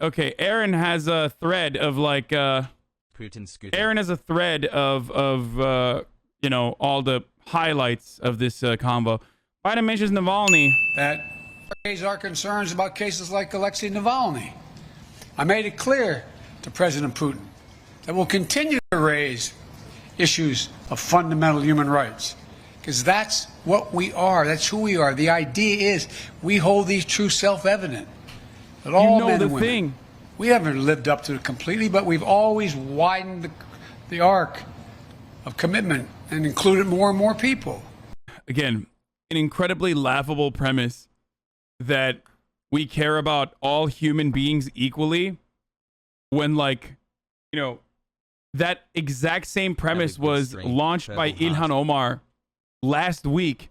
okay, Aaron has a thread of like Putin scooter. Aaron has a thread of you know, all the highlights of this combo. Biden mentions Navalny. That raise our concerns about cases like Alexei Navalny. I made it clear to President Putin that we'll continue to raise issues of fundamental human rights, because that's what we are. That's who we are. The idea is we hold these truths self-evident. That all men and women, we haven't lived up to it completely, but we've always widened the arc of commitment and included more and more people. Again, an incredibly laughable premise that we care about all human beings equally, when, like, you know, that exact same premise was launched by Ilhan Omar last week,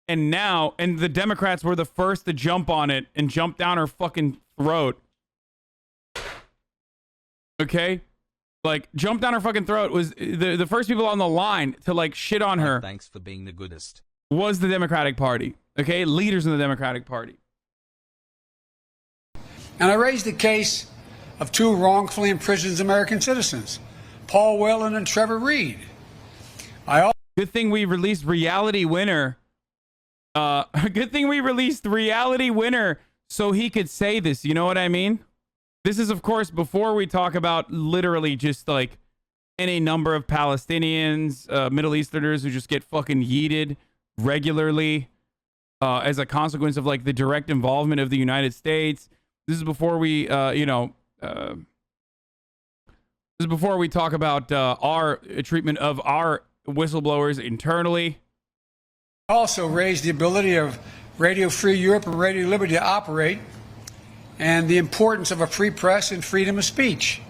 and the Democrats were the first to jump on it and jump down her fucking throat. Okay? Like, jump down her fucking throat was the first people on the line to, like, shit on her. Thanks for being the goodest. Was the Democratic Party. Okay? Leaders in the Democratic Party. And I raised the case of two wrongfully imprisoned American citizens, Paul Whelan and Trevor Reed. Good thing we released Reality Winner. Good thing we released Reality Winner so he could say this. You know what I mean? This is, of course, before we talk about literally just like any number of Palestinians, Middle Easterners who just get fucking yeeted regularly as a consequence of like the direct involvement of the United States. This is before we, this is before we talk about our treatment of our whistleblowers internally. Also raised the ability of Radio Free Europe and Radio Liberty to operate, and the importance of a free press and freedom of speech.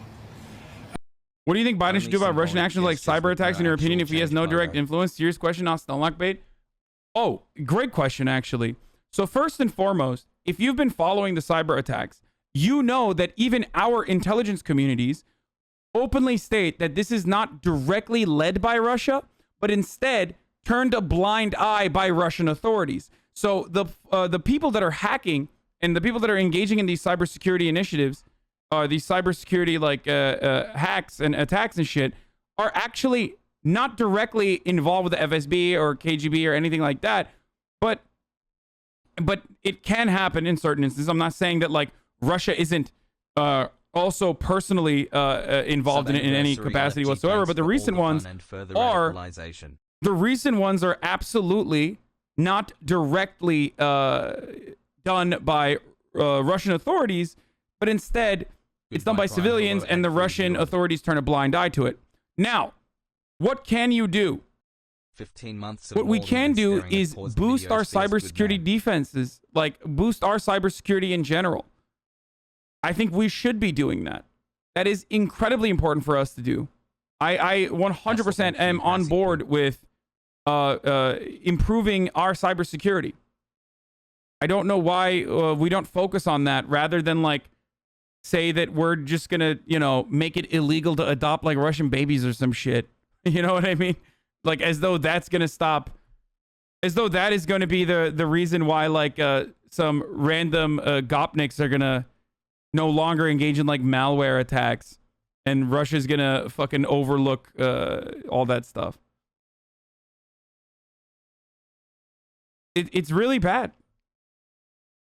What do you think Biden should do about Russian actions like cyber attacks, in your opinion, if he has no direct influence? Serious question, not stomach bait. Oh, great question, actually. So first and foremost, if you've been following the cyber attacks, you know that even our intelligence communities openly state that this is not directly led by Russia, but instead turned a blind eye by Russian authorities. So the people that are hacking and the people that are engaging in these cybersecurity initiatives, these cybersecurity like hacks and attacks and shit, are actually not directly involved with the FSB or KGB or anything like that, but it can happen in certain instances. I'm not saying that like Russia isn't also personally involved in any capacity whatsoever, but the recent ones are absolutely not directly done by Russian authorities, but instead it's done by civilians, and the Russian authorities turn a blind eye to it. Now, what can you do? 15 months. What we can do is boost our cybersecurity defenses, like boost our cybersecurity in general. I think we should be doing that. That is incredibly important for us to do. I 100% am on board with improving our cybersecurity. I don't know why we don't focus on that rather than like say that we're just gonna, make it illegal to adopt like Russian babies or some shit. You know what I mean? Like as though that's gonna stop, as though that is gonna be the reason why like some random gopniks are gonna no longer engage in like malware attacks and Russia's gonna fucking overlook all that stuff. It's really bad.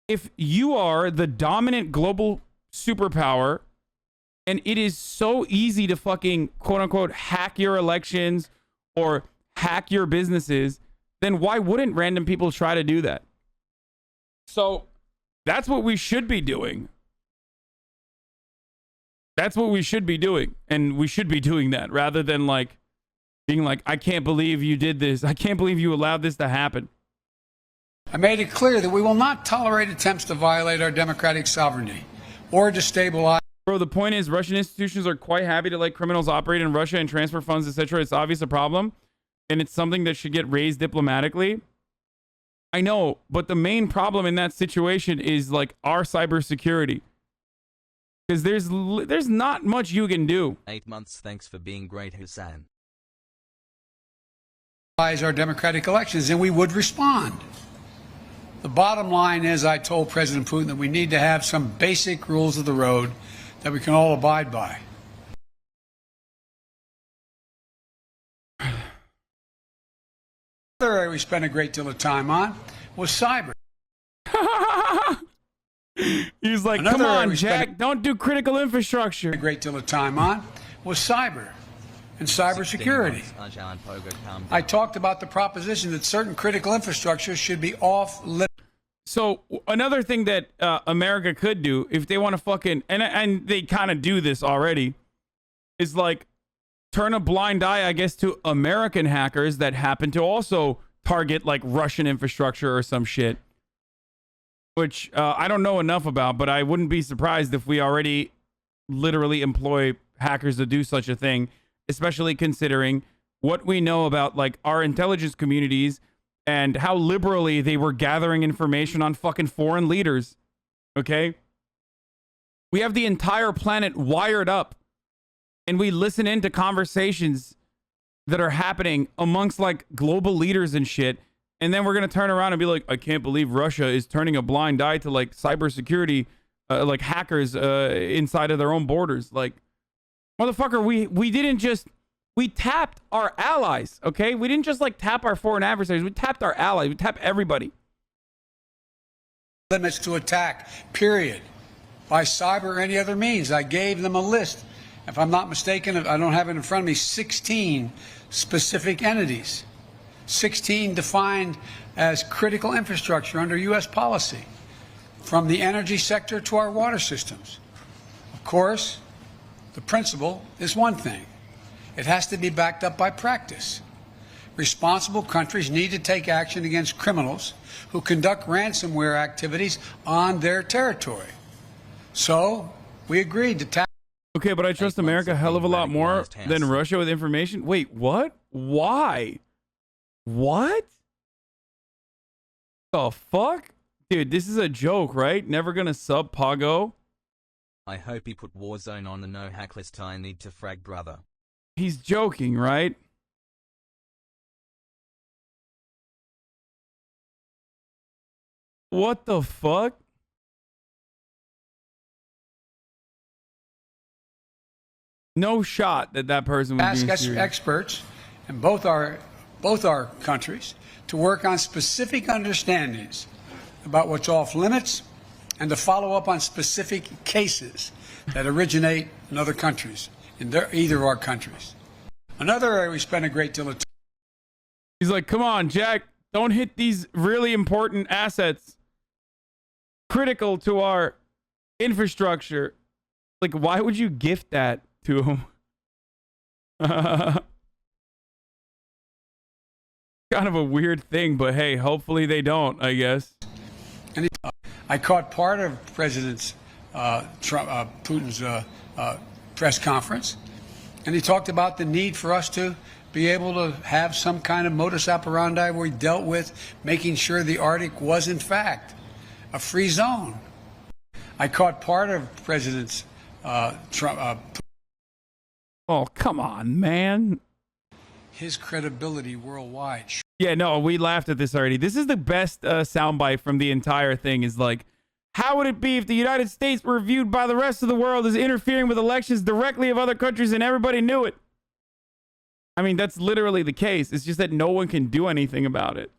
If you are the dominant global superpower and it is so easy to fucking quote unquote hack your elections or hack your businesses, then why wouldn't random people try to do that? So that's what we should be doing. That's what we should be doing. And we should be doing that rather than like being like, I can't believe you did this. I can't believe you allowed this to happen. I made it clear that we will not tolerate attempts to violate our democratic sovereignty or destabilize. Bro, the point is Russian institutions are quite happy to let criminals operate in Russia and transfer funds, etc. It's obvious a problem, and it's something that should get raised diplomatically. I know, but the main problem in that situation is like our cybersecurity. Because there's not much you can do. 8 months. Thanks for being great, Hasan. Our democratic elections, and we would respond. The bottom line is I told President Putin that we need to have some basic rules of the road that we can all abide by. Another area we spent a great deal of time on was cyber. He's like, Another come area on, we spent Jack, don't do critical infrastructure. A great deal of time on was cyber and cybersecurity. I talked about the proposition that certain critical infrastructure should be off limits. So another thing that America could do if they want to fucking, and they kind of do this already, is like turn a blind eye, I guess, to American hackers that happen to also target like Russian infrastructure or some shit, which I don't know enough about, but I wouldn't be surprised if we already literally employ hackers to do such a thing, especially considering what we know about like our intelligence communities and how liberally they were gathering information on fucking foreign leaders. Okay? We have the entire planet wired up, and we listen into conversations that are happening amongst like global leaders and shit. And then we're going to turn around and be like, I can't believe Russia is turning a blind eye to like cybersecurity, like hackers inside of their own borders. Like, motherfucker, we didn't just, we tapped our allies, okay? We didn't just like tap our foreign adversaries. We tapped our allies. We tapped everybody. Limits to attack, period. By cyber or any other means. I gave them a list. If I'm not mistaken, I don't have it in front of me, 16 specific entities. 16 defined as critical infrastructure under U.S. policy, from the energy sector to our water systems. Of course, the principle is one thing. It has to be backed up by practice. Responsible countries need to take action against criminals who conduct ransomware activities on their territory. So, we agreed to tackle. Okay, but I trust America a hell of a lot more than Russia with information. Wait, what? Why? What? The fuck? Dude, this is a joke, right? Never gonna sub Pago. I hope he put Warzone on the no-hack list. I need to frag brother. He's joking, right? What the fuck? No shot that that person would ask be serious. Experts in both our countries to work on specific understandings about what's off limits and to follow up on specific cases that originate in other countries, in either of our countries. Another area we spend a great deal of time. He's like, come on, Jack, don't hit these really important assets critical to our infrastructure. Like, why would you gift that to him? Kind of a weird thing, but hey, hopefully they don't, I guess. And I caught part of President Putin's press conference, and he talked about the need for us to be able to have some kind of modus operandi where we dealt with making sure the Arctic was, in fact, a free zone. I caught part of President Oh, come on, man. His credibility worldwide. Yeah, no, we laughed at this already. This is the best soundbite from the entire thing, is like, how would it be if the United States were viewed by the rest of the world as interfering with elections directly of other countries and everybody knew it? I mean, that's literally the case. It's just that no one can do anything about it.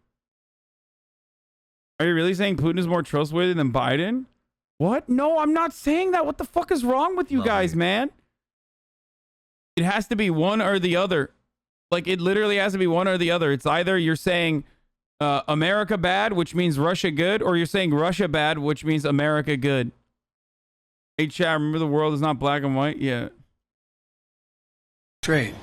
Are you really saying Putin is more trustworthy than Biden? What? No, I'm not saying that. What the fuck is wrong with you guys, man? It has to be one or the other. Like, it literally has to be one or the other. It's either you're saying America bad, which means Russia good, or you're saying Russia bad, which means America good. Hey, chat, remember the world is not black and white? Yeah. Trade.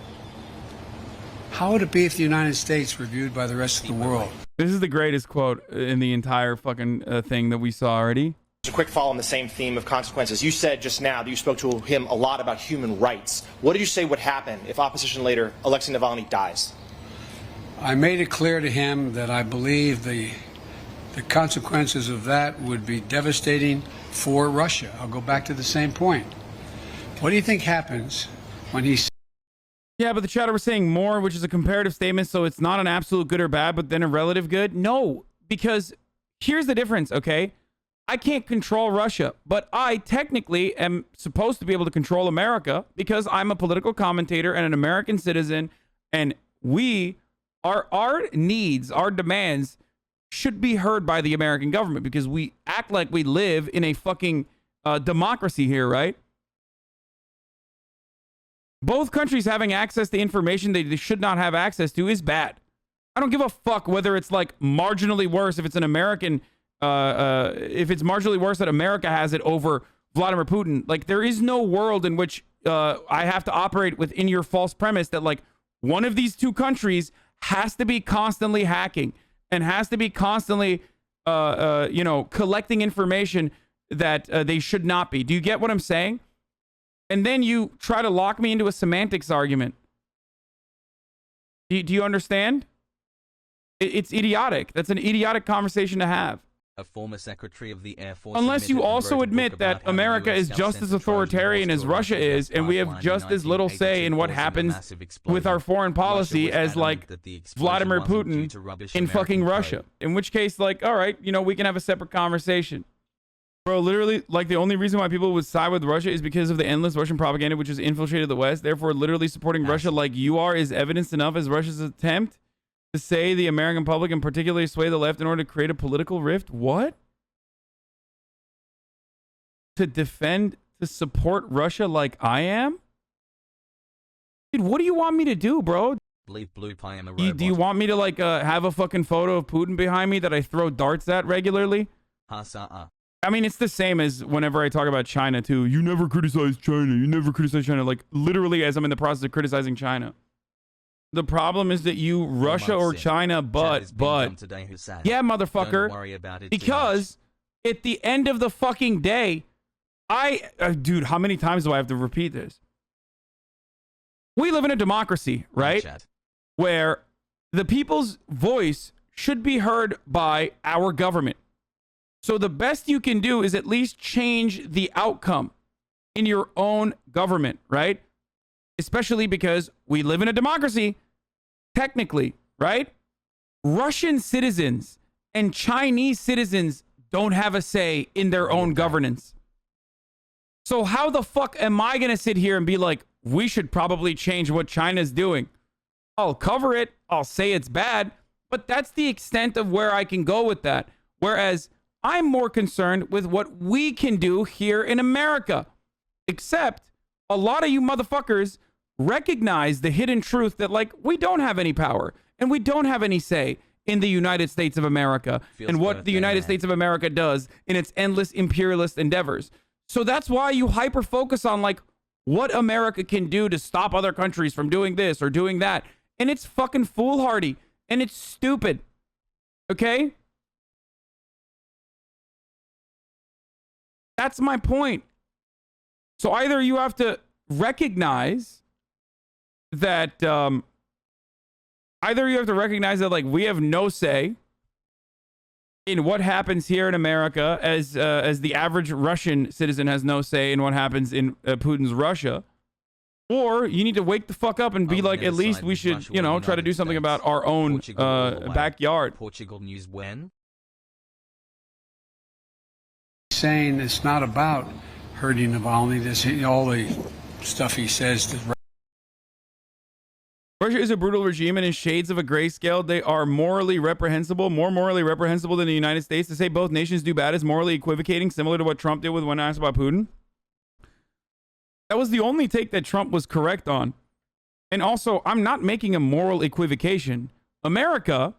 How would it be if the United States were viewed by the rest of the world? This is the greatest quote in the entire fucking thing that we saw already. Just a quick follow on the same theme of consequences. You said just now that you spoke to him a lot about human rights. What did you say would happen if opposition leader Alexei Navalny dies? I made it clear to him that I believe the consequences of that would be devastating for Russia. I'll go back to the same point. What do you think happens when he... Yeah, but the chatter was saying more, which is a comparative statement, so it's not an absolute good or bad, but then a relative good. No, because here's the difference, okay? I can't control Russia, but I technically am supposed to be able to control America because I'm a political commentator and an American citizen, and our needs, our demands should be heard by the American government because we act like we live in a fucking democracy here, right? Both countries having access to information they should not have access to is bad. I don't give a fuck whether it's like marginally worse if it's an American, if it's marginally worse that America has it over Vladimir Putin. Like, there is no world in which I have to operate within your false premise that like one of these two countries has to be constantly hacking and has to be constantly, collecting information that they should not be. Do you get what I'm saying? And then you try to lock me into a semantics argument. Do you understand? It's idiotic. That's an idiotic conversation to have. A former Secretary of the Air Force. Unless you also admit that America is just as authoritarian as Russia is, and we have just as little say in what happens with our foreign policy as, like, Vladimir Putin in fucking Russia. In which case, like, all right, we can have a separate conversation. Bro, literally, like, the only reason why people would side with Russia is because of the endless Russian propaganda which has infiltrated the West. Therefore, literally supporting Russia like you are is evidence enough as Russia's attempt to say the American public and particularly sway the left in order to create a political rift. What? To support Russia like I am? Dude, what do you want me to do, bro? Believe Blue Pie am a robot. Do you want me to, like, have a fucking photo of Putin behind me that I throw darts at regularly? I mean, it's the same as whenever I talk about China, too. You never criticize China. You never criticize China. Like, literally, as I'm in the process of criticizing China. The problem is that you, Russia or China, but, yeah, motherfucker, Don't worry about it because at the end of the fucking day, dude, how many times do I have to repeat this? We live in a democracy, right? Where the people's voice should be heard by our government. So the best you can do is at least change the outcome in your own government, right? Especially because we live in a democracy, technically, right? Russian citizens and Chinese citizens don't have a say in their own governance. So how the fuck am I going to sit here and be like, we should probably change what China's doing? I'll cover it. I'll say it's bad. But that's the extent of where I can go with that. Whereas I'm more concerned with what we can do here in America. Except a lot of you motherfuckers recognize the hidden truth that, like, we don't have any power and we don't have any say in the United States of America and what the United States of America does in its endless imperialist endeavors. So that's why you hyper focus on, like, what America can do to stop other countries from doing this or doing that. And it's fucking foolhardy and it's stupid. Okay? That's my point. So either you have to recognize that, like, we have no say in what happens here in America, as the average Russian citizen has no say in what happens in Putin's Russia, or you need to wake the fuck up and be like, at least we should, try to do something about our own backyard. Portugal news when? Saying it's not about hurting Navalny. This, all the stuff he says. Russia is a brutal regime, and in shades of a grayscale, they are morally reprehensible, more morally reprehensible than the United States. To say both nations do bad is morally equivocating, similar to what Trump did with when asked about Putin. That was the only take that Trump was correct on. And also, I'm not making a moral equivocation. America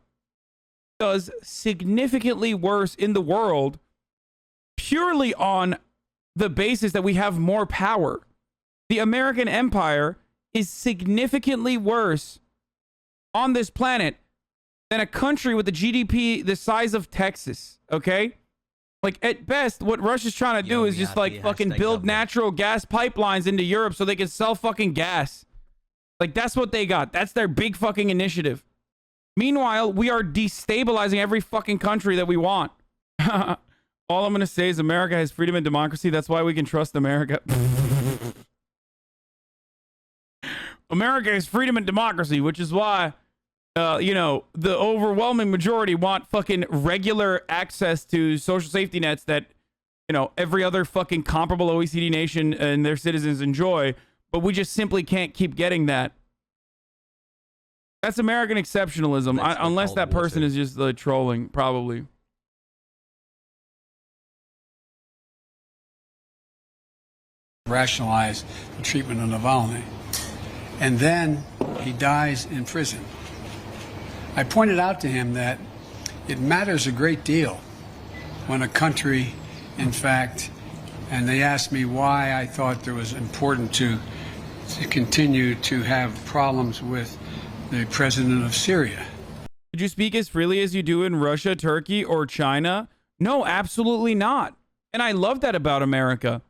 does significantly worse in the world purely on the basis that we have more power. The American empire is significantly worse on this planet than a country with a GDP the size of Texas, okay? Like, at best, what Russia's trying to do is just, like, fucking build natural gas pipelines into Europe so they can sell fucking gas. Like, that's what they got. That's their big fucking initiative. Meanwhile, we are destabilizing every fucking country that we want. All I'm going to say is America has freedom and democracy. That's why we can trust America. America has freedom and democracy, which is why, the overwhelming majority want fucking regular access to social safety nets that you know, every other fucking comparable OECD nation and their citizens enjoy, but we just simply can't keep getting that. That's American exceptionalism, unless that person is just trolling, probably. Rationalize the treatment of Navalny. And then he dies in prison. I pointed out to him that it matters a great deal when a country, in fact, and they asked me why I thought it was important to continue to have problems with the president of Syria. Did you speak as freely as you do in Russia, Turkey, or China? No, absolutely not. And I love that about America.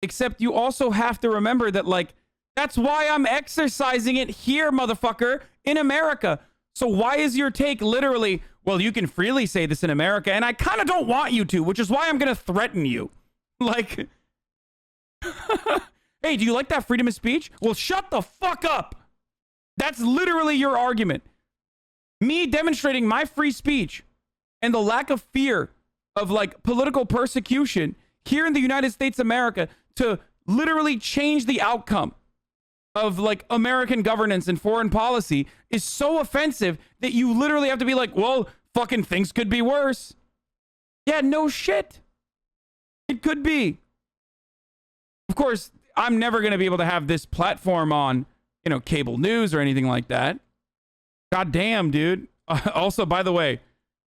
Except you also have to remember that, like, that's why I'm exercising it here, motherfucker, in America. So why is your take literally, well, you can freely say this in America, and I kind of don't want you to, which is why I'm going to threaten you. Like, hey, do you like that freedom of speech? Well, shut the fuck up. That's literally your argument. Me demonstrating my free speech and the lack of fear of, like, political persecution here in the United States of America to literally change the outcome of, like, American governance and foreign policy is so offensive that you literally have to be like, well, fucking things could be worse. Yeah, no shit. It could be. Of course, I'm never going to be able to have this platform on, you know, cable news or anything like that. God damn, dude. Also, by the way,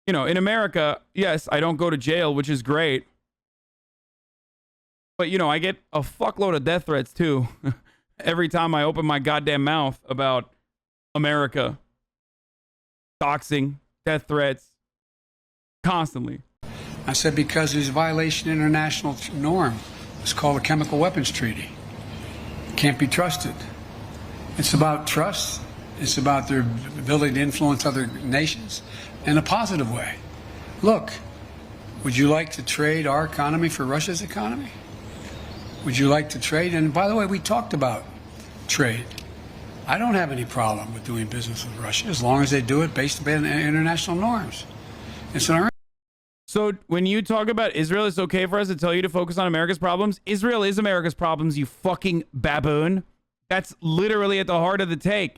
you know, in America, yes, I don't go to jail, which is great. But, you know, I get a fuckload of death threats, too. Every time I open my goddamn mouth about America. Doxing, death threats, constantly. I said because there's a violation of international norm. It's called the Chemical Weapons Treaty. It can't be trusted. It's about trust. It's about their ability to influence other nations in a positive way. Look, would you like to trade our economy for Russia's economy? Would you like to trade? And by the way, we talked about trade. I don't have any problem with doing business with Russia as long as they do it based on international norms. It's an So when you talk about Israel, it's okay for us to tell you to focus on America's problems. Israel is America's problems, you fucking baboon. That's literally at the heart of the take.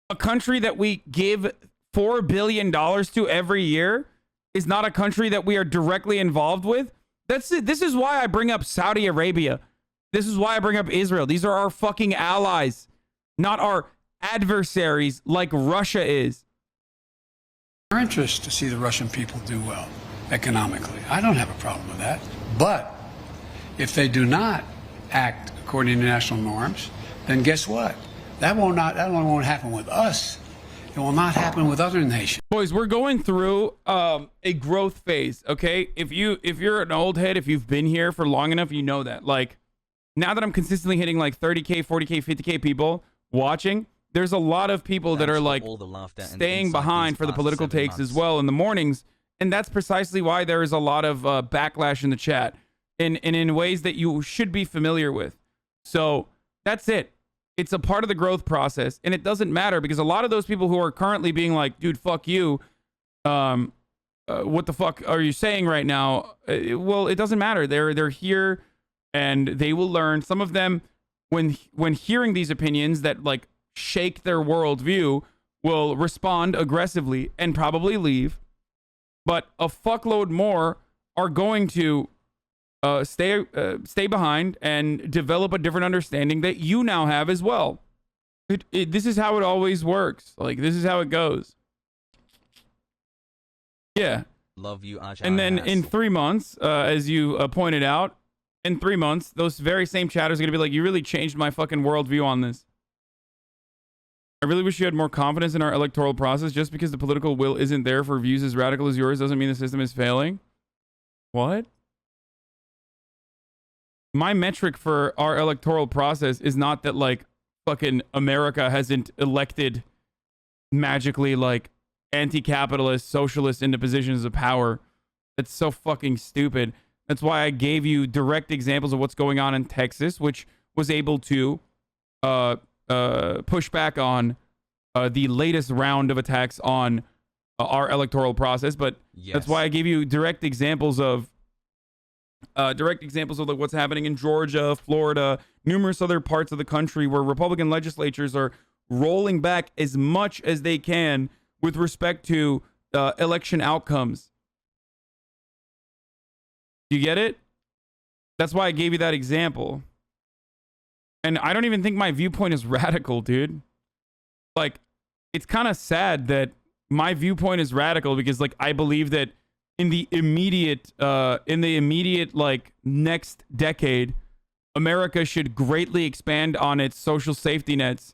A country that we give $4 billion to every year is not a country that we are directly involved with. That's it. This is why I bring up Saudi Arabia. This is why I bring up Israel. These are our fucking allies, not our adversaries like Russia is. Our interest to see the Russian people do well economically. I don't have a problem with that. But if they do not act according to international norms, then guess what? That only won't happen with us. It will not happen with other nations. Boys, we're going through a growth phase, okay? If you're an old head, if you've been here for long enough, you know that. Like, now that I'm consistently hitting like 30K, 40K, 50K people watching, there's a lot of people that are like staying behind for the political takes as well in the mornings. And that's precisely why there is a lot of backlash in the chat and in ways that you should be familiar with. So that's it. It's a part of the growth process, and it doesn't matter because a lot of those people who are currently being like, dude, fuck you. What the fuck are you saying right now? Well, it doesn't matter. They're here and they will learn. Some of them, when hearing these opinions that like shake their worldview, will respond aggressively and probably leave. But a fuckload more are going to stay behind and develop a different understanding that you now have as well. This is how it always works. Like, this is how it goes. Yeah. Love you, Arch. And then in 3 months, as you pointed out, in 3 months, those very same chatters are going to be like, you really changed my fucking worldview on this. I really wish you had more confidence in our electoral process. Just because the political will isn't there for views as radical as yours doesn't mean the system is failing. What? My metric for our electoral process is not that like fucking America hasn't elected magically like anti-capitalist socialists into positions of power. That's so fucking stupid. That's why I gave you direct examples of what's going on in Texas, which was able to push back on the latest round of attacks on our electoral process. But that's why I gave you direct examples of like what's happening in Georgia, Florida, numerous other parts of the country where Republican legislatures are rolling back as much as they can with respect to election outcomes. You get it? That's why I gave you that example. And I don't even think my viewpoint is radical, dude. Like, it's kind of sad that my viewpoint is radical because, like, I believe that in the immediate, like, next decade, America should greatly expand on its social safety nets.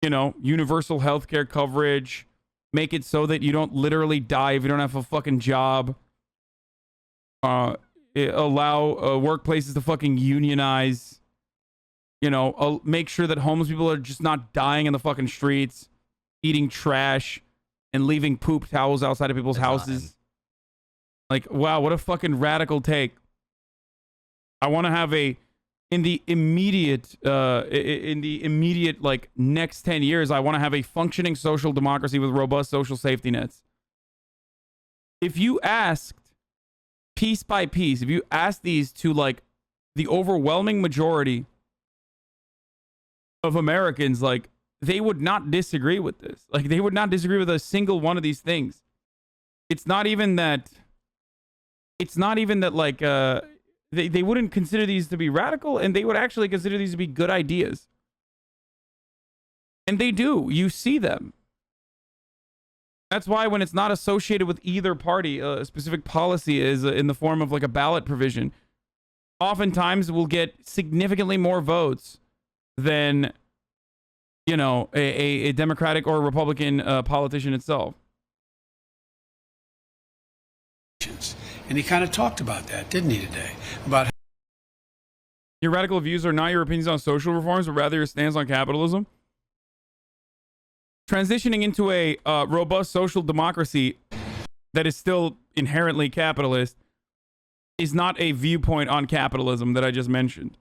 You know, universal healthcare coverage, make it so that you don't literally die if you don't have a fucking job. Allow workplaces to fucking unionize. You know, make sure that homeless people are just not dying in the fucking streets, eating trash, and leaving poop towels outside of people's houses. Like, wow, what a fucking radical take. I want to have in the immediate, like, next 10 years, I want to have a functioning social democracy with robust social safety nets. If you asked, piece by piece, if you ask these to, like, the overwhelming majority of Americans, like, they would not disagree with this. Like, they would not disagree with a single one of these things. It's not even that, like, they wouldn't consider these to be radical, and they would actually consider these to be good ideas. And they do. You see them. That's why when it's not associated with either party, a specific policy is in the form of like a ballot provision, oftentimes we'll get significantly more votes than, you know, a Democratic or Republican politician itself. And he kind of talked about that, didn't he, today? About your radical views are not your opinions on social reforms, but rather your stance on capitalism. Transitioning into a robust social democracy that is still inherently capitalist is not a viewpoint on capitalism that I just mentioned.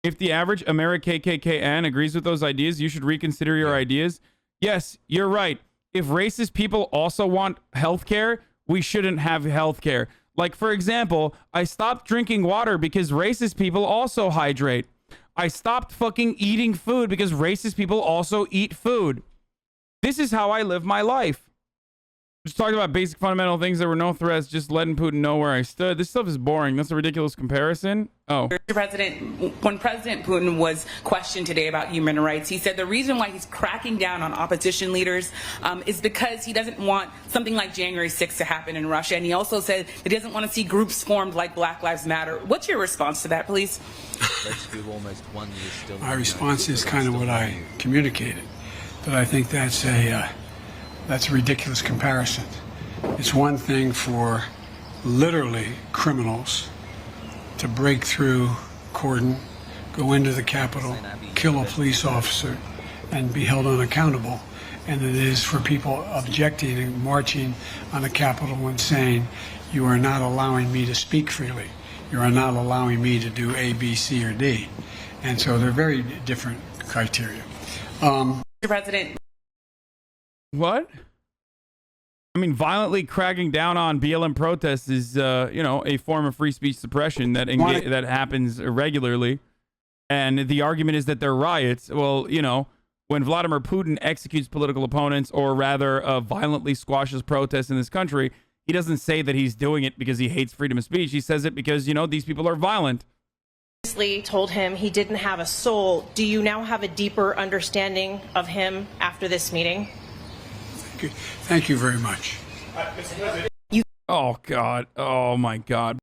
If the average American agrees with those ideas, you should reconsider your ideas. Yes, you're right. If racist people also want healthcare, we shouldn't have healthcare. Like, for example, I stopped drinking water because racist people also hydrate. I stopped fucking eating food because racist people also eat food. This is how I live my life. Just talking about basic fundamental things. There were no threats, just letting Putin know where I stood. This stuff is boring. That's a ridiculous comparison. Oh. Mr. President, when President Putin was questioned today about human rights, he said the reason why he's cracking down on opposition leaders is because he doesn't want something like January 6th to happen in Russia. And he also said that he doesn't want to see groups formed like Black Lives Matter. What's your response to that, please? Let's do almost 1 year still. my response is kind of what I communicated, but I think that's a ridiculous comparison. It's one thing for literally criminals to break through cordon, go into the Capitol, kill a police officer, and be held unaccountable. And it is for people objecting and marching on the Capitol and saying, you are not allowing me to speak freely. You are not allowing me to do A, B, C, or D. And so they're very different criteria. Mr. President. What? I mean, violently cracking down on BLM protests is, you know, a form of free speech suppression that happens regularly. And the argument is that they're riots. Well, you know, when Vladimir Putin executes political opponents, or rather violently squashes protests in this country, he doesn't say that he's doing it because he hates freedom of speech. He says it because, you know, these people are violent. Told him he didn't have a soul. Do you now have a deeper understanding of him after this meeting? Thank you very much. Oh, God. Oh, my God.